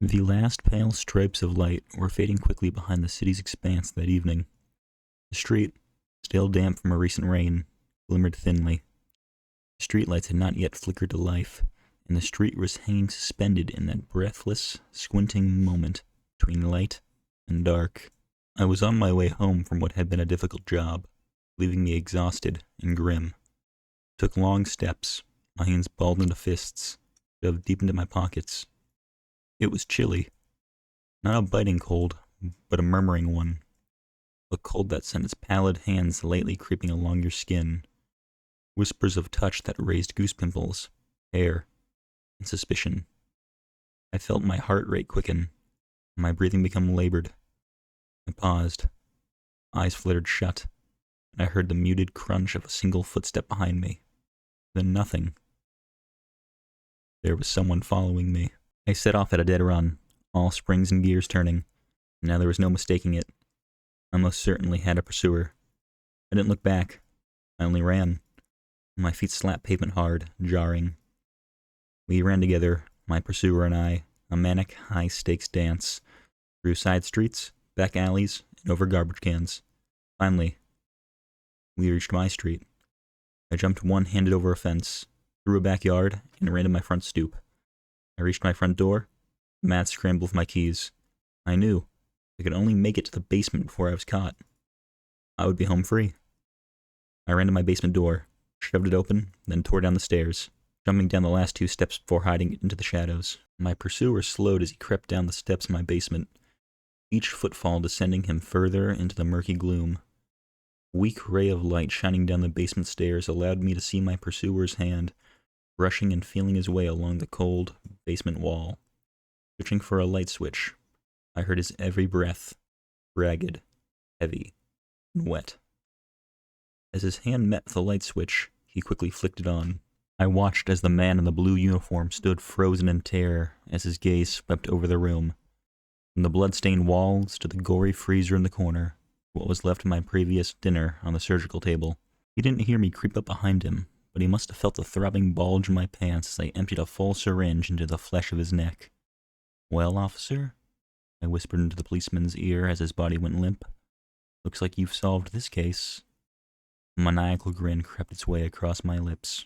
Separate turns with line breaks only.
The last pale stripes of light were fading quickly behind the city's expanse that evening. The street, still damp from a recent rain, glimmered thinly. The streetlights had not yet flickered to life, and the street was hanging suspended in that breathless, squinting moment between light and dark. I was on my way home from what had been a difficult job, leaving me exhausted and grim. Took long steps, my hands balled into fists, shoved deep into my pockets. It was chilly. Not a biting cold, but a murmuring one. A cold that sent its pallid hands lightly creeping along your skin. Whispers of touch that raised goose pimples, hair, and suspicion. I felt my heart rate quicken, and my breathing become labored. I paused. Eyes fluttered shut, and I heard the muted crunch of a single footstep behind me. Then nothing. There was someone following me. I set off at a dead run, all springs and gears turning, and now there was no mistaking it. I most certainly had a pursuer. I didn't look back. I only ran. My feet slapped pavement hard, jarring. We ran together, my pursuer and I, a manic, high-stakes dance, through side streets, back alleys, and over garbage cans. Finally, we reached my street. I jumped one-handed over a fence, through a backyard, and ran to my front stoop. I reached my front door, a mad scramble for my keys. I knew I could only make it to the basement before I was caught. I would be home free. I ran to my basement door, shoved it open, then tore down the stairs, jumping down the last 2 steps before hiding into the shadows. My pursuer slowed as he crept down the steps in my basement, each footfall descending him further into the murky gloom. A weak ray of light shining down the basement stairs allowed me to see my pursuer's hand, brushing and feeling his way along the cold basement wall. Searching for a light switch, I heard his every breath, ragged, heavy, and wet. As his hand met the light switch, he quickly flicked it on. I watched as the man in the blue uniform stood frozen in terror as his gaze swept over the room. From the blood-stained walls to the gory freezer in the corner, what was left of my previous dinner on the surgical table. He didn't hear me creep up behind him, but he must have felt the throbbing bulge in my pants as I emptied a full syringe into the flesh of his neck. "Well, officer?" I whispered into the policeman's ear as his body went limp. "Looks like you've solved this case." A maniacal grin crept its way across my lips.